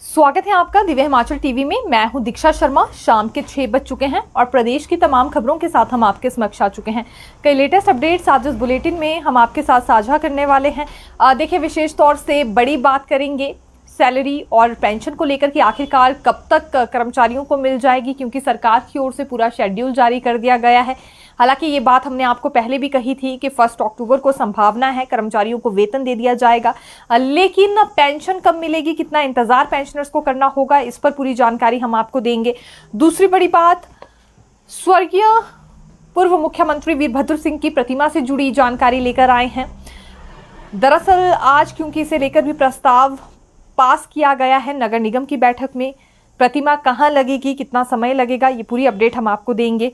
स्वागत है आपका दिव्य हिमाचल टीवी में। मैं हूं दीक्षा शर्मा। शाम के 6 बज चुके हैं और प्रदेश की तमाम खबरों के साथ हम आपके समक्ष आ चुके हैं। कई लेटेस्ट अपडेट्स आज इस बुलेटिन में हम आपके साथ साझा करने वाले हैं। देखिए, विशेष तौर से बड़ी बात करेंगे सैलरी और पेंशन को लेकर कि आखिरकार कब तक कर्मचारियों को मिल जाएगी, क्योंकि सरकार की ओर से पूरा शेड्यूल जारी कर दिया गया है। हालांकि ये बात हमने आपको पहले भी कही थी कि 1 अक्टूबर को संभावना है कर्मचारियों को वेतन दे दिया जाएगा, लेकिन पेंशन कब मिलेगी, कितना इंतजार पेंशनर्स को करना होगा, इस पर पूरी जानकारी हम आपको देंगे। दूसरी बड़ी बात, स्वर्गीय पूर्व मुख्यमंत्री वीरभद्र सिंह की प्रतिमा से जुड़ी जानकारी लेकर आए हैं। दरअसल आज क्योंकि इसे लेकर भी प्रस्ताव पास किया गया है नगर निगम की बैठक में, प्रतिमा कहां लगेगी, कितना समय लगेगा, ये पूरी अपडेट हम आपको देंगे।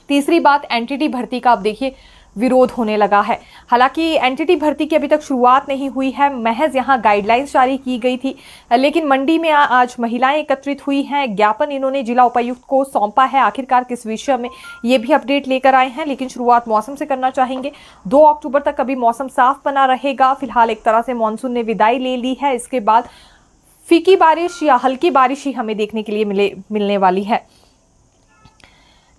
तीसरी बात, एनटीटी भर्ती का अब देखिए विरोध होने लगा है। हालांकि एनटीटी भर्ती की अभी तक शुरुआत नहीं हुई है, महज यहां गाइडलाइंस जारी की गई थी, लेकिन मंडी में आज महिलाएं एकत्रित हुई हैं। ज्ञापन इन्होंने जिला उपायुक्त को सौंपा है। आखिरकार किस विषय में, ये भी अपडेट लेकर आए हैं। लेकिन शुरुआत मौसम से करना चाहेंगे। 2 अक्टूबर तक अभी मौसम साफ बना रहेगा। फिलहाल एक तरह से मानसून ने विदाई ले ली है। इसके बाद फीकी बारिश या हल्की बारिश ही हमें देखने के लिए मिलने वाली है।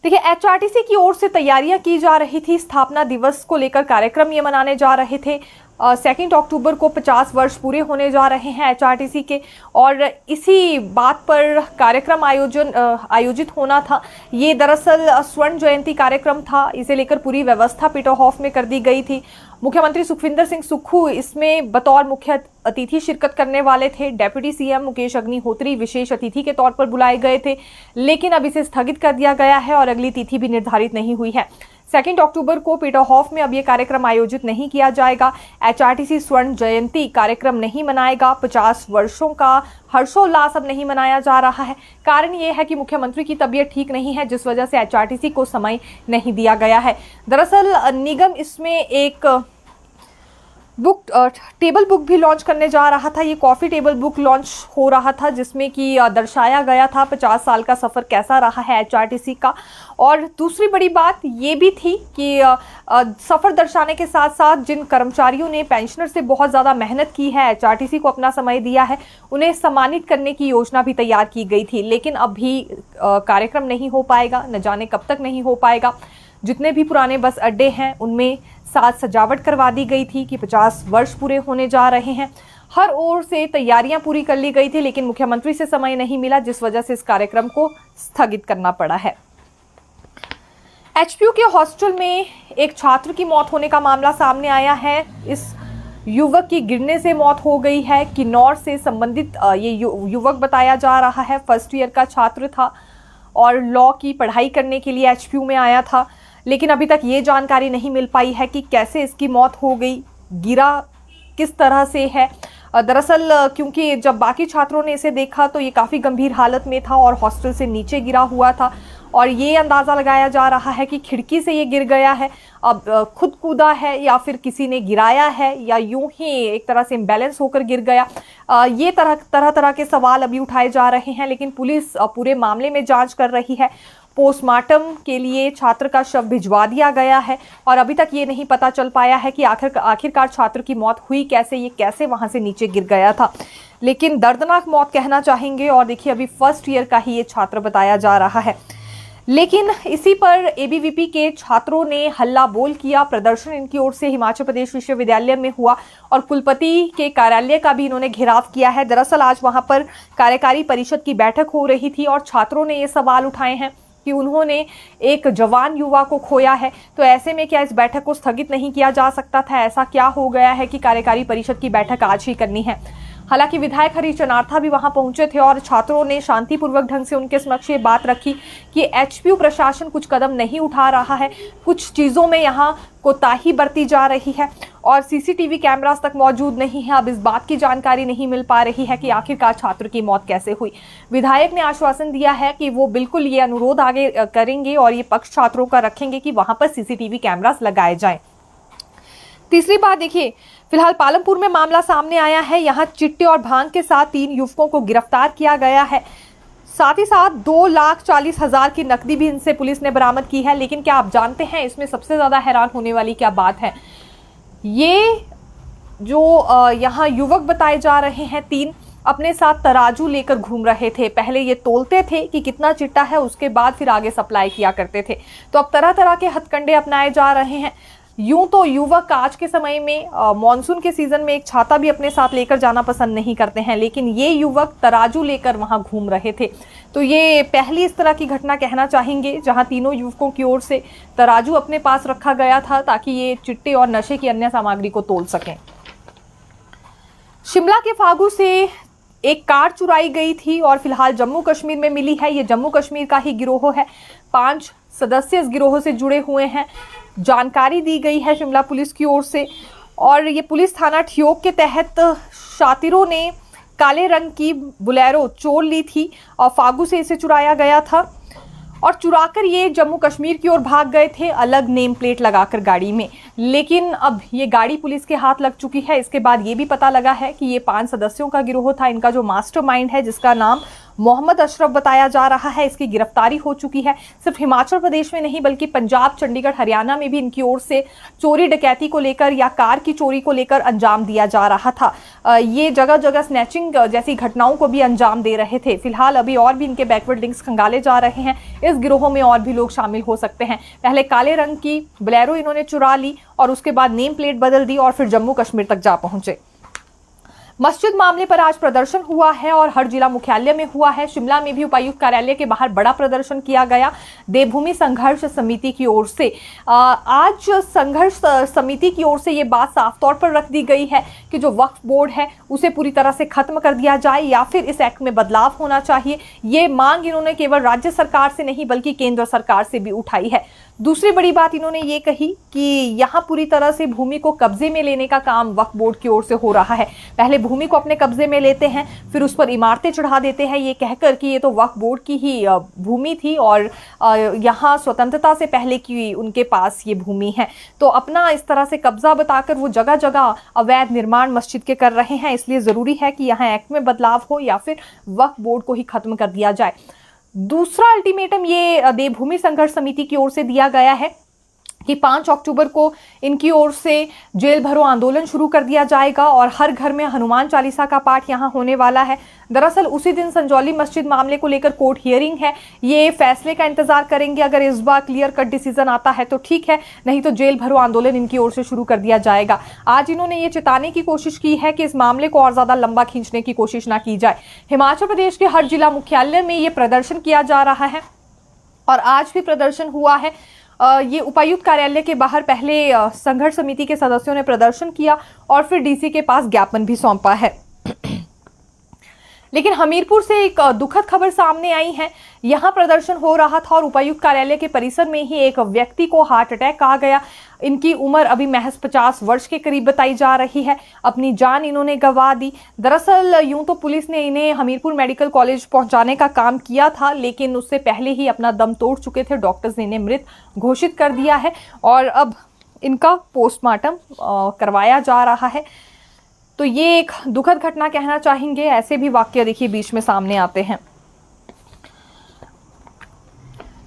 देखिए, एचआरटीसी की ओर से तैयारियां की जा रही थी। स्थापना दिवस को लेकर कार्यक्रम ये मनाने जा रहे थे। 2 अक्टूबर को 50 वर्ष पूरे होने जा रहे हैं एचआरटीसी के, और इसी बात पर कार्यक्रम आयोजित होना था। ये दरअसल स्वर्ण जयंती कार्यक्रम था। इसे लेकर पूरी व्यवस्था पीटरहॉफ में कर दी गई थी। मुख्यमंत्री सुखविंदर सिंह सुक्खू इसमें बतौर मुख्य अतिथि शिरकत करने वाले थे। डेप्यूटी सीएम मुकेश अग्निहोत्री विशेष अतिथि के तौर पर बुलाए गए थे, लेकिन अब इसे स्थगित कर दिया गया है और अगली तिथि भी निर्धारित नहीं हुई है। 2 अक्टूबर को पीटरहॉफ में अब ये कार्यक्रम आयोजित नहीं किया जाएगा। एचआरटीसी स्वर्ण जयंती कार्यक्रम नहीं मनाएगा। 50 वर्षों का हर्षोल्लास अब नहीं मनाया जा रहा है। कारण ये है कि मुख्यमंत्री की तबीयत ठीक नहीं है, जिस वजह से एचआरटीसी को समय नहीं दिया गया है। दरअसल निगम इसमें एक टेबल बुक भी लॉन्च करने जा रहा था। ये कॉफी टेबल बुक लॉन्च हो रहा था, जिसमें कि दर्शाया गया था 50 साल का सफर कैसा रहा है एचआरटीसी का। और दूसरी बड़ी बात ये भी थी कि सफर दर्शाने के साथ साथ जिन कर्मचारियों ने पेंशनर से बहुत ज़्यादा मेहनत की है, एचआरटीसी को अपना समय दिया है, उन्हें सम्मानित करने की योजना भी तैयार की गई थी। लेकिन अभी कार्यक्रम नहीं हो पाएगा, न जाने कब तक नहीं हो पाएगा। जितने भी पुराने बस अड्डे हैं उनमें साज सजावट करवा दी गई थी कि 50 वर्ष पूरे होने जा रहे हैं। हर ओर से तैयारियां पूरी कर ली गई थी, लेकिन मुख्यमंत्री से समय नहीं मिला, जिस वजह से इस कार्यक्रम को स्थगित करना पड़ा है। एचपीयू के हॉस्टल में एक छात्र की मौत होने का मामला सामने आया है। इस युवक की गिरने से मौत हो गई है। किन्नौर से संबंधित ये युवक बताया जा रहा है। फर्स्ट ईयर का छात्र था और लॉ की पढ़ाई करने के लिए एचपीयू में आया था, लेकिन अभी तक ये जानकारी नहीं मिल पाई है कि कैसे इसकी मौत हो गई, गिरा किस तरह से है। दरअसल क्योंकि जब बाकी छात्रों ने इसे देखा तो ये काफ़ी गंभीर हालत में था और हॉस्टल से नीचे गिरा हुआ था, और ये अंदाज़ा लगाया जा रहा है कि खिड़की से ये गिर गया है। अब खुद कूदा है या फिर किसी ने गिराया है या यूं ही एक तरह से इम्बैलेंस होकर गिर गया। ये तरह के सवाल अभी उठाए जा रहे हैं, लेकिन पुलिस पूरे मामले में जांच कर रही है। पोस्टमार्टम के लिए छात्र का शव भिजवा दिया गया है और अभी तक ये नहीं पता चल पाया है कि आखिरकार छात्र की मौत हुई कैसे, ये कैसे वहां से नीचे गिर गया था। लेकिन दर्दनाक मौत कहना चाहेंगे। और देखिए, अभी फर्स्ट ईयर का ही ये छात्र बताया जा रहा है। लेकिन इसी पर एबीवीपी के छात्रों ने हल्ला बोल किया। प्रदर्शन इनकी ओर से हिमाचल प्रदेश विश्वविद्यालय में हुआ और कुलपति के कार्यालय का भी इन्होंने घेराव किया है। दरअसल आज वहां पर कार्यकारी परिषद की बैठक हो रही थी और छात्रों ने ये सवाल उठाए हैं कि उन्होंने एक जवान युवा को खोया है, तो ऐसे में क्या इस बैठक को स्थगित नहीं किया जा सकता था? ऐसा क्या हो गया है कि कार्यकारी परिषद की बैठक आज ही करनी है? हालांकि विधायक हरीश चनार्था भी वहां पहुंचे थे और छात्रों ने शांतिपूर्वक ढंग से उनके समक्ष ये बात रखी कि एचपीयू प्रशासन कुछ कदम नहीं उठा रहा है, कुछ चीज़ों में यहाँ कोताही बरती जा रही है और सीसीटीवी कैमरास तक मौजूद नहीं है। अब इस बात की जानकारी नहीं मिल पा रही है कि आखिरकार छात्र की मौत कैसे हुई। विधायक ने आश्वासन दिया है कि वो बिल्कुल ये अनुरोध आगे करेंगे और ये पक्ष छात्रों का रखेंगे कि वहां पर सीसीटीवी कैमरास लगाए जाएं। तीसरी बात देखिए, फिलहाल पालमपुर में मामला सामने आया है। यहाँ चिट्टे और भांग के साथ 3 युवकों को गिरफ्तार किया गया है। साथ ही साथ 2,40,000 की नकदी भी इनसे पुलिस ने बरामद की है। लेकिन क्या आप जानते हैं इसमें सबसे ज्यादा हैरान होने वाली क्या बात है? ये जो यहाँ युवक बताए जा रहे हैं 3, अपने साथ तराजू लेकर घूम रहे थे। पहले ये तोलते थे कि कितना चिट्टा है, उसके बाद फिर आगे सप्लाई किया करते थे। तो अब तरह तरह के हथकंडे अपनाए जा रहे हैं। यूं तो युवक आज के समय में मॉनसून के सीजन में एक छाता भी अपने साथ लेकर जाना पसंद नहीं करते हैं, लेकिन ये युवक तराजू लेकर वहां घूम रहे थे। तो ये पहली इस तरह की घटना कहना चाहेंगे जहां तीनों युवकों की ओर से तराजू अपने पास रखा गया था ताकि ये चिट्टे और नशे की अन्य सामग्री को तोल सकें। शिमला के फागू से एक कार चुराई गई थी और फिलहाल जम्मू कश्मीर में मिली है। ये जम्मू कश्मीर का ही गिरोह है। 5 सदस्य इस गिरोह से जुड़े हुए हैं, जानकारी दी गई है शिमला पुलिस की ओर से। और ये पुलिस थाना ठियोग के तहत शातिरों ने काले रंग की बुलेरो चोर ली थी और फागू से इसे चुराया गया था और चुराकर ये जम्मू कश्मीर की ओर भाग गए थे, अलग नेम प्लेट लगाकर गाड़ी में। लेकिन अब ये गाड़ी पुलिस के हाथ लग चुकी है। इसके बाद ये भी पता लगा है कि ये 5 सदस्यों का गिरोह था। इनका जो मास्टरमाइंड है, जिसका नाम मोहम्मद अशरफ बताया जा रहा है, इसकी गिरफ्तारी हो चुकी है। सिर्फ हिमाचल प्रदेश में नहीं बल्कि पंजाब, चंडीगढ़, हरियाणा में भी इनकी ओर से चोरी डकैती को लेकर या कार की चोरी को लेकर अंजाम दिया जा रहा था। ये जगह जगह स्नैचिंग जैसी घटनाओं को भी अंजाम दे रहे थे। फिलहाल अभी और भी इनके बैकवर्ड लिंक्स खंगाले जा रहे हैं। इस गिरोह में और भी लोग शामिल हो सकते हैं। पहले काले रंग की बोलेरो इन्होंने चुरा ली और उसके बाद नेम प्लेट बदल दी और फिर जम्मू कश्मीर तक जा पहुंचे। मस्जिद मामले पर आज प्रदर्शन हुआ है और हर जिला मुख्यालय में हुआ है। शिमला में भी उपायुक्त कार्यालय के बाहर बड़ा प्रदर्शन किया गया देवभूमि संघर्ष समिति की ओर से। आज संघर्ष समिति की ओर से ये बात साफ तौर पर रख दी गई है कि जो वक्फ बोर्ड है उसे पूरी तरह से खत्म कर दिया जाए या फिर इस एक्ट में बदलाव होना चाहिए। ये मांग इन्होंने केवल राज्य सरकार से नहीं बल्कि केंद्र सरकार से भी उठाई है। दूसरी बड़ी बात इन्होंने ये कही कि यहाँ पूरी तरह से भूमि को कब्जे में लेने का काम वक्फ बोर्ड की ओर से हो रहा है। पहले भूमि को अपने कब्जे में लेते हैं, फिर उस पर इमारतें चढ़ा देते हैं, ये कहकर कि ये तो वक्फ बोर्ड की ही भूमि थी और यहाँ स्वतंत्रता से पहले की उनके पास ये भूमि है। तो अपना इस तरह से कब्जा बताकर वो जगह जगह अवैध निर्माण मस्जिद के कर रहे हैं। इसलिए ज़रूरी है कि यहाँ एक्ट में बदलाव हो या फिर वक्फ बोर्ड को ही खत्म कर दिया जाए। दूसरा अल्टीमेटम ये देवभूमि संघर्ष समिति की ओर से दिया गया है कि 5 अक्टूबर को इनकी ओर से जेल भरो आंदोलन शुरू कर दिया जाएगा और हर घर में हनुमान चालीसा का पाठ यहां होने वाला है। दरअसल उसी दिन संजौली मस्जिद मामले को लेकर कोर्ट हियरिंग है। ये फैसले का इंतजार करेंगे। अगर इस बार क्लियर कट डिसीजन आता है तो ठीक है, नहीं तो जेल भरो आंदोलन इनकी ओर से शुरू कर दिया जाएगा। आज इन्होंने ये चेताने की कोशिश की है कि इस मामले को और ज्यादा लंबा खींचने की कोशिश ना की जाए। हिमाचल प्रदेश के हर जिला मुख्यालय में ये प्रदर्शन किया जा रहा है और आज भी प्रदर्शन हुआ है। ये उपायुक्त कार्यालय के बाहर पहले संघर्ष समिति के सदस्यों ने प्रदर्शन किया और फिर डीसी के पास ज्ञापन भी सौंपा है। लेकिन हमीरपुर से एक दुखद खबर सामने आई है। यहाँ प्रदर्शन हो रहा था और उपायुक्त कार्यालय के परिसर में ही एक व्यक्ति को हार्ट अटैक आ गया। इनकी उम्र अभी महज 50 वर्ष के करीब बताई जा रही है। अपनी जान इन्होंने गंवा दी। दरअसल यूं तो पुलिस ने इन्हें हमीरपुर मेडिकल कॉलेज पहुंचाने का काम किया था, लेकिन उससे पहले ही अपना दम तोड़ चुके थे। डॉक्टर्स ने इन्हें मृत घोषित कर दिया है और अब इनका पोस्टमार्टम करवाया जा रहा है। तो ये एक दुखद घटना कहना चाहेंगे। ऐसे भी वाकया देखिए बीच में सामने आते हैं।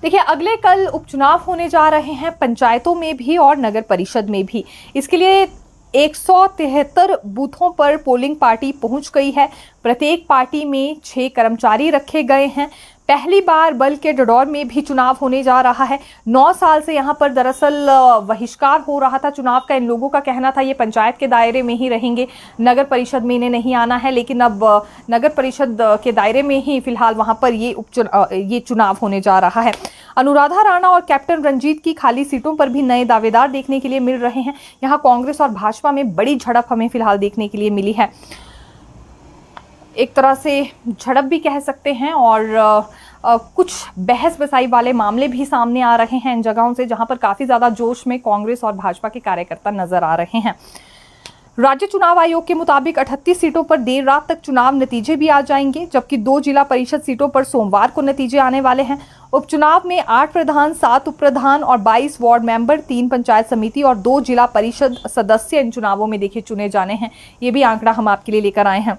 देखिए अगले कल उपचुनाव होने जा रहे हैं, पंचायतों में भी और नगर परिषद में भी। इसके लिए 173 बूथों पर पोलिंग पार्टी पहुंच गई है। प्रत्येक पार्टी में 6 कर्मचारी रखे गए हैं। पहली बार बल के डडौर में भी चुनाव होने जा रहा है। 9 साल से यहाँ पर दरअसल बहिष्कार हो रहा था चुनाव का। इन लोगों का कहना था ये पंचायत के दायरे में ही रहेंगे, नगर परिषद में इन्हें नहीं आना है। लेकिन अब नगर परिषद के दायरे में ही फिलहाल वहाँ पर ये चुनाव होने जा रहा है। अनुराधा राणा और कैप्टन रंजीत की खाली सीटों पर भी नए दावेदार देखने के लिए मिल रहे हैं। यहाँ कांग्रेस और भाजपा में बड़ी झड़प हमें फिलहाल देखने के लिए मिली है। एक तरह से झड़प भी कह सकते हैं और कुछ बहस बसाई वाले मामले भी सामने आ रहे हैं इन जगहों से जहां पर काफ़ी ज़्यादा जोश में कांग्रेस और भाजपा के कार्यकर्ता नजर आ रहे हैं। राज्य चुनाव आयोग के मुताबिक 38 सीटों पर देर रात तक चुनाव नतीजे भी आ जाएंगे, जबकि 2 जिला परिषद सीटों पर सोमवार को नतीजे आने वाले हैं। उपचुनाव में 8 प्रधान, 7 उप प्रधान और 22 वार्ड मेंबर, 3 पंचायत समिति और 2 जिला परिषद सदस्य इन चुनावों में देखिए चुने जाने हैं। ये भी आंकड़ा हम आपके लिए लेकर आए हैं।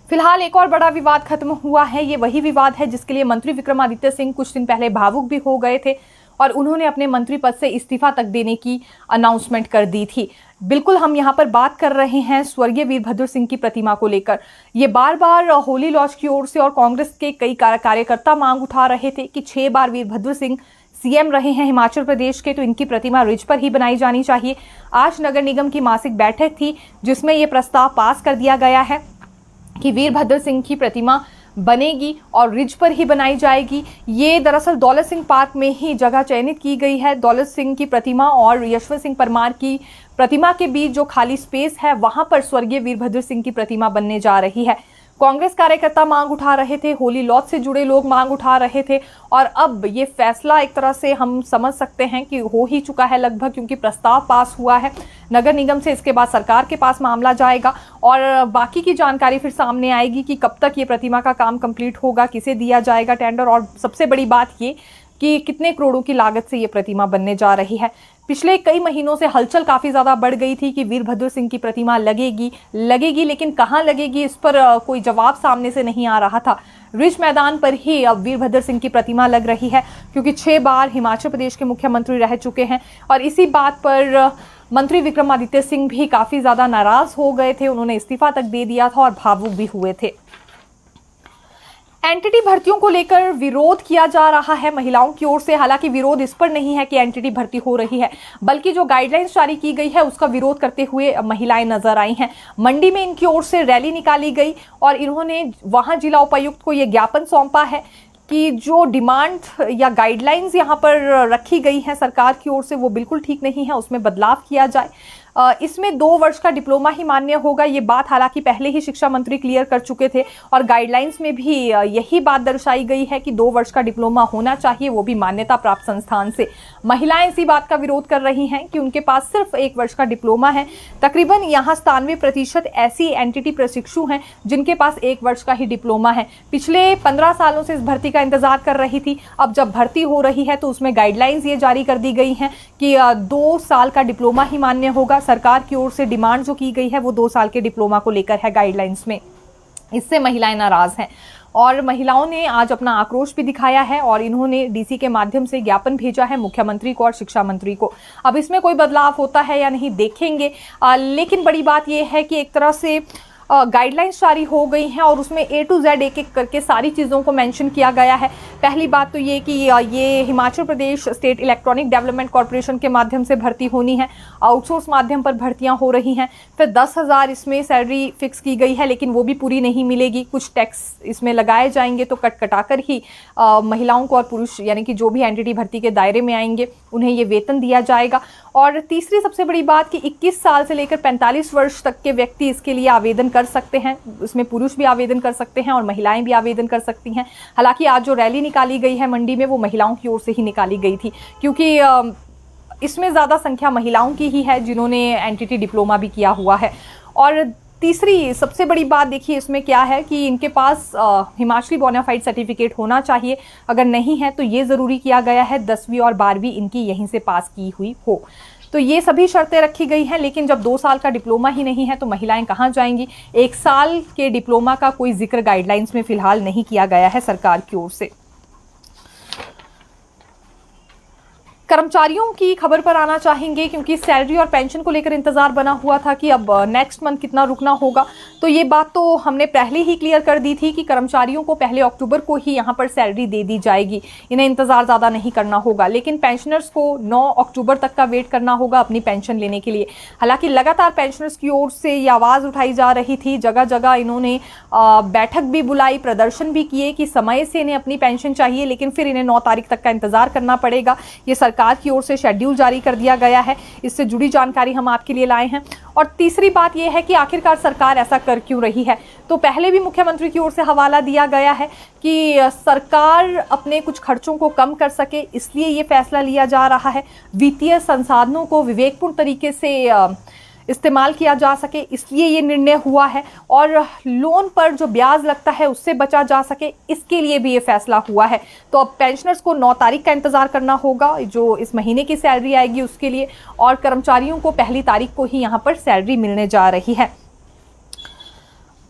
फिलहाल एक और बड़ा विवाद खत्म हुआ है। ये वही विवाद है जिसके लिए मंत्री विक्रमादित्य सिंह कुछ दिन पहले भावुक भी हो गए थे और उन्होंने अपने मंत्री पद से इस्तीफा तक देने की अनाउंसमेंट कर दी थी। बिल्कुल हम यहाँ पर बात कर रहे हैं स्वर्गीय वीरभद्र सिंह की प्रतिमा को लेकर। ये बार बार होली लॉज की ओर से और कांग्रेस के कई कार्यकर्ता मांग उठा रहे थे कि 6 बार वीरभद्र सिंह सीएम रहे हैं हिमाचल प्रदेश के, तो इनकी प्रतिमा रिज पर ही बनाई जानी चाहिए। आज नगर निगम की मासिक बैठक थी जिसमें यह प्रस्ताव पास कर दिया गया है कि वीरभद्र सिंह की प्रतिमा बनेगी और रिज पर ही बनाई जाएगी। ये दरअसल दौलत सिंह पार्क में ही जगह चयनित की गई है। दौलत सिंह की प्रतिमा और यशवंत सिंह परमार की प्रतिमा के बीच जो खाली स्पेस है वहां पर स्वर्गीय वीरभद्र सिंह की प्रतिमा बनने जा रही है। कांग्रेस कार्यकर्ता मांग उठा रहे थे, होली लॉज से जुड़े लोग मांग उठा रहे थे और अब ये फैसला एक तरह से हम समझ सकते हैं कि हो ही चुका है लगभग, क्योंकि प्रस्ताव पास हुआ है नगर निगम से। इसके बाद सरकार के पास मामला जाएगा और बाकी की जानकारी फिर सामने आएगी कि कब तक ये प्रतिमा का काम कंप्लीट होगा, किसे दिया जाएगा टेंडर, और सबसे बड़ी बात ये कि कितने करोड़ों की लागत से ये प्रतिमा बनने जा रही है। पिछले कई महीनों से हलचल काफी ज्यादा बढ़ गई थी कि वीरभद्र सिंह की प्रतिमा लगेगी, लेकिन कहां लगेगी इस पर कोई जवाब सामने से नहीं आ रहा था। रिज मैदान पर ही अब वीरभद्र सिंह की प्रतिमा लग रही है, क्योंकि 6 बार हिमाचल प्रदेश के मुख्यमंत्री रह चुके हैं और इसी बात पर मंत्री विक्रमादित्य सिंह भी काफी ज्यादा नाराज हो गए थे। उन्होंने इस्तीफा तक दे दिया था और भावुक भी हुए थे। एनटीटी भर्तियों को लेकर विरोध किया जा रहा है महिलाओं की ओर से। हालांकि विरोध इस पर नहीं है कि एनटीटी भर्ती हो रही है, बल्कि जो गाइडलाइंस जारी की गई है उसका विरोध करते हुए महिलाएं नजर आई हैं। मंडी में इनकी ओर से रैली निकाली गई और इन्होंने वहां जिला उपायुक्त को यह ज्ञापन सौंपा है कि जो डिमांड या गाइडलाइंस यहाँ पर रखी गई है सरकार की ओर से वो बिल्कुल ठीक नहीं है, उसमें बदलाव किया जाए। इसमें 2 वर्ष का डिप्लोमा ही मान्य होगा। ये बात हालांकि पहले ही शिक्षा मंत्री क्लियर कर चुके थे और गाइडलाइंस में भी यही बात दर्शाई गई है कि 2 वर्ष का डिप्लोमा होना चाहिए, वो भी मान्यता प्राप्त संस्थान से। महिलाएं इसी बात का विरोध कर रही हैं कि उनके पास सिर्फ 1 वर्ष का डिप्लोमा है। तकरीबन यहाँ 97% ऐसी एनटीटी प्रशिक्षु हैं जिनके पास 1 वर्ष का ही डिप्लोमा है। पिछले 15 सालों से इस भर्ती का इंतजार कर रही थी। अब जब भर्ती हो रही है तो उसमें गाइडलाइंस ये जारी कर दी गई हैं कि 2 साल का डिप्लोमा ही मान्य होगा। सरकार की ओर से डिमांड जो की गई है वो 2 साल के डिप्लोमा को लेकर है गाइडलाइंस में। इससे महिलाएं नाराज हैं और महिलाओं ने आज अपना आक्रोश भी दिखाया है और इन्होंने डीसी के माध्यम से ज्ञापन भेजा है मुख्यमंत्री को और शिक्षा मंत्री को। अब इसमें कोई बदलाव होता है या नहीं देखेंगे, लेकिन बड़ी बात यह है कि एक तरह से गाइडलाइंस जारी हो गई हैं और उसमें A to Z एक एक करके सारी चीज़ों को मेंशन किया गया है। पहली बात तो ये कि ये Himachal Pradesh state electronic development corporation के माध्यम से भर्ती होनी है, आउटसोर्स माध्यम पर भर्तियां हो रही हैं। फिर 10,000 इसमें सैलरी फिक्स की गई है, लेकिन वो भी पूरी नहीं मिलेगी, कुछ टैक्स इसमें लगाए जाएंगे, तो कटाकर ही महिलाओं को और पुरुष यानी कि जो भी एनटीटी भर्ती के दायरे में आएंगे उन्हें ये वेतन दिया जाएगा। और तीसरी सबसे बड़ी बात कि 21 साल से लेकर 45 वर्ष तक के व्यक्ति इसके लिए आवेदन कर सकते हैं। इसमें पुरुष भी आवेदन कर सकते हैं और महिलाएं भी आवेदन कर सकती हैं। हालांकि आज जो रैली निकाली गई है मंडी में वो महिलाओं की ओर से ही निकाली गई थी, क्योंकि इसमें ज़्यादा संख्या महिलाओं की ही है जिन्होंने एनटीटी डिप्लोमा भी किया हुआ है। और तीसरी सबसे बड़ी बात देखिए इसमें क्या है कि इनके पास हिमाचली बोनाफाइड सर्टिफिकेट होना चाहिए। अगर नहीं है तो ये ज़रूरी किया गया है 10वीं और 12वीं इनकी यहीं से पास की हुई हो। तो ये सभी शर्तें रखी गई हैं, लेकिन जब 2 साल का डिप्लोमा ही नहीं है तो महिलाएं कहाँ जाएंगी। 1 साल के डिप्लोमा का कोई जिक्र गाइडलाइंस में फिलहाल नहीं किया गया है सरकार की ओर से। कर्मचारियों की खबर पर आना चाहेंगे, क्योंकि सैलरी और पेंशन को लेकर इंतजार बना हुआ था कि अब नेक्स्ट मंथ कितना रुकना होगा। तो ये बात तो हमने पहले ही क्लियर कर दी थी कि कर्मचारियों को 1 अक्टूबर को ही यहाँ पर सैलरी दे दी जाएगी, इन्हें इंतजार ज़्यादा नहीं करना होगा। लेकिन पेंशनर्स को 9 अक्टूबर तक का वेट करना होगा अपनी पेंशन लेने के लिए। हालांकि लगातार पेंशनर्स की ओर से ये आवाज़ उठाई जा रही थी, जगह जगह इन्होंने बैठक भी बुलाई, प्रदर्शन भी किए कि समय से इन्हें अपनी पेंशन चाहिए, लेकिन फिर इन्हें 9 तारीख तक का इंतजार करना पड़ेगा। ये सरकार की ओर से शेड्यूल जारी कर दिया गया है, इससे जुड़ी जानकारी हम आपके लिए लाए हैं। और तीसरी बात यह है कि आखिरकार सरकार ऐसा कर क्यों रही है। तो पहले भी मुख्यमंत्री की ओर से हवाला दिया गया है कि सरकार अपने कुछ खर्चों को कम कर सके, इसलिए ये फैसला लिया जा रहा है। वित्तीय संसाधनों को विवेकपूर्ण तरीके से इस्तेमाल किया जा सके, इसलिए ये निर्णय हुआ है। और लोन पर जो ब्याज लगता है उससे बचा जा सके, इसके लिए भी ये फैसला हुआ है। तो अब पेंशनर्स को 9 तारीख का इंतजार करना होगा, जो इस महीने की सैलरी आएगी उसके लिए, और कर्मचारियों को 1 तारीख को ही यहाँ पर सैलरी मिलने जा रही है।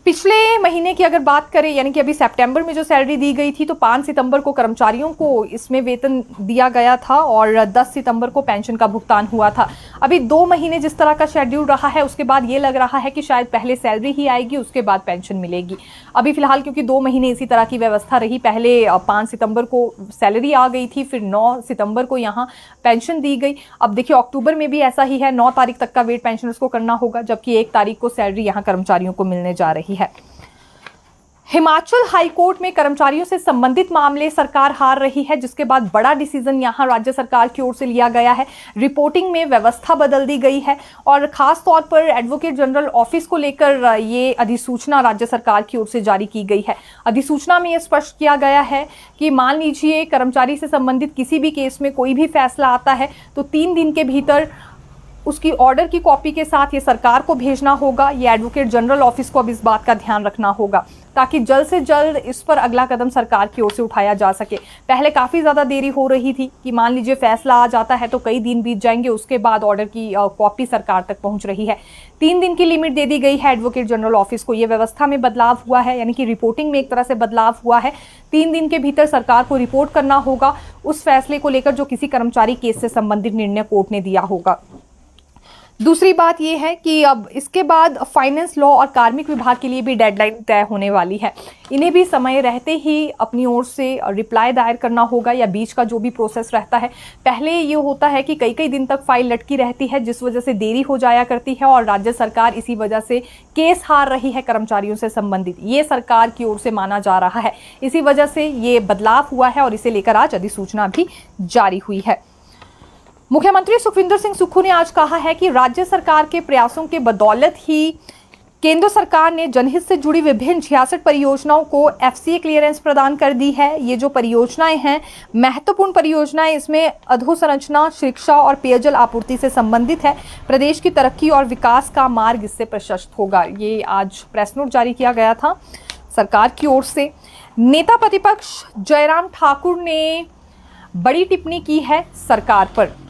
पिछले महीने की अगर बात करें, यानी कि अभी सितंबर में जो सैलरी दी गई थी, तो 5 सितंबर को कर्मचारियों को इसमें वेतन दिया गया था और 10 सितंबर को पेंशन का भुगतान हुआ था। अभी 2 महीने जिस तरह का शेड्यूल रहा है, उसके बाद ये लग रहा है कि शायद पहले सैलरी ही आएगी, उसके बाद पेंशन मिलेगी। अभी फिलहाल क्योंकि 2 महीने इसी तरह की व्यवस्था रही, पहले 5 सितंबर को सैलरी आ गई थी, फिर 9 सितंबर को यहाँ पेंशन दी गई। अब देखिए अक्टूबर में भी ऐसा ही है, 9 तारीख तक का वेट पेंशनर्स को करना होगा, जबकि 1 तारीख को सैलरी यहाँ कर्मचारियों को मिलने जा रही है। हिमाचल हाईकोर्ट में कर्मचारियों से संबंधित मामले सरकार हार रही है, जिसके बाद बड़ा डिसीजन यहां राज्य सरकार की ओर से लिया गया है। रिपोर्टिंग में व्यवस्था बदल दी गई है और खास तौर पर एडवोकेट जनरल ऑफिस को लेकर ये अधिसूचना राज्य सरकार की ओर से जारी की गई है। अधिसूचना में यह स्पष्ट किया गया है कि मान लीजिए कर्मचारी से संबंधित किसी भी केस में कोई भी फैसला आता है तो 3 दिन के भीतर उसकी ऑर्डर की कॉपी के साथ ये सरकार को भेजना होगा। ये एडवोकेट जनरल ऑफिस को अब इस बात का ध्यान रखना होगा ताकि जल्द से जल्द इस पर अगला कदम सरकार की ओर से उठाया जा सके। पहले काफ़ी ज़्यादा देरी हो रही थी कि मान लीजिए फैसला आ जाता है तो कई दिन बीत जाएंगे, उसके बाद ऑर्डर की कॉपी सरकार तक पहुंच रही है। 3 दिन की लिमिट दे दी गई है एडवोकेट जनरल ऑफिस को। ये व्यवस्था में बदलाव हुआ है, यानी कि रिपोर्टिंग में एक तरह से बदलाव हुआ है। 3 दिन के भीतर सरकार को रिपोर्ट करना होगा उस फैसले को लेकर जो किसी कर्मचारी केस से संबंधित निर्णय कोर्ट ने दिया होगा। दूसरी बात यह है कि अब इसके बाद फाइनेंस, लॉ और कार्मिक विभाग के लिए भी डेडलाइन तय होने वाली है। इन्हें भी समय रहते ही अपनी ओर से रिप्लाई दायर करना होगा या बीच का जो भी प्रोसेस रहता है। पहले ये होता है कि कई दिन तक फाइल लटकी रहती है, जिस वजह से देरी हो जाया करती है और राज्य सरकार इसी वजह से केस हार रही है कर्मचारियों से संबंधित। ये सरकार की ओर से माना जा रहा है, इसी वजह से ये बदलाव हुआ है और इसे लेकर आज अधिसूचना भी जारी हुई है। मुख्यमंत्री सुखविंदर सिंह सुक्खू ने आज कहा है कि राज्य सरकार के प्रयासों के बदौलत ही केंद्र सरकार ने जनहित से जुड़ी विभिन्न 66 परियोजनाओं को FCA क्लियरेंस प्रदान कर दी है। ये जो परियोजनाएं हैं महत्वपूर्ण परियोजनाएं, इसमें अधोसंरचना, शिक्षा और पेयजल आपूर्ति से संबंधित है। प्रदेश की तरक्की और विकास का मार्ग इससे प्रशस्त होगा। ये आज प्रेस नोट जारी किया गया था सरकार की ओर से। नेता प्रतिपक्ष जयराम ठाकुर ने बड़ी टिप्पणी की है सरकार पर।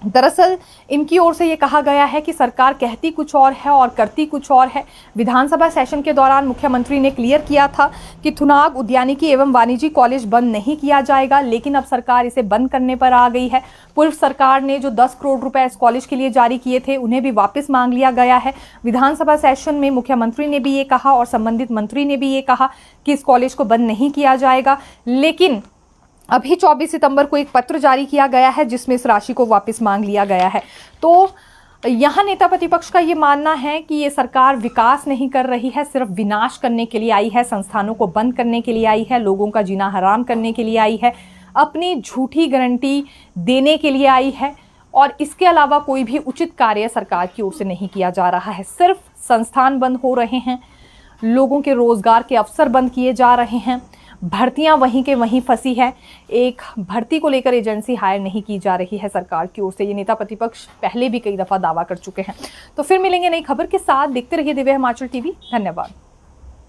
दरअसल इनकी ओर से ये कहा गया है कि सरकार कहती कुछ और है और करती कुछ और है। विधानसभा सेशन के दौरान मुख्यमंत्री ने क्लियर किया था कि थुनाग उद्यानिकी एवं वाणिज्य कॉलेज बंद नहीं किया जाएगा, लेकिन अब सरकार इसे बंद करने पर आ गई है। पूर्व सरकार ने जो 10 करोड़ रुपए इस कॉलेज के लिए जारी किए थे, उन्हें भी वापस मांग लिया गया है। विधानसभा सेशन में मुख्यमंत्री ने भी ये कहा और संबंधित मंत्री ने भी ये कहा कि इस कॉलेज को बंद नहीं किया जाएगा, लेकिन अभी 24 सितंबर को एक पत्र जारी किया गया है जिसमें इस राशि को वापस मांग लिया गया है। तो यहाँ नेता प्रतिपक्ष का ये मानना है कि ये सरकार विकास नहीं कर रही है, सिर्फ विनाश करने के लिए आई है, संस्थानों को बंद करने के लिए आई है, लोगों का जीना हराम करने के लिए आई है, अपनी झूठी गारंटी देने के लिए आई है और इसके अलावा कोई भी उचित कार्य सरकार की ओर से नहीं किया जा रहा है। सिर्फ संस्थान बंद हो रहे हैं, लोगों के रोजगार के अवसर बंद किए जा रहे हैं, भर्तियां वहीं के वहीं फंसी है। एक भर्ती को लेकर एजेंसी हायर नहीं की जा रही है सरकार की ओर से। ये नेता प्रतिपक्ष पहले भी कई दफा दावा कर चुके हैं। तो फिर मिलेंगे नई खबर के साथ। देखते रहिए दिव्य हिमाचल टीवी। धन्यवाद।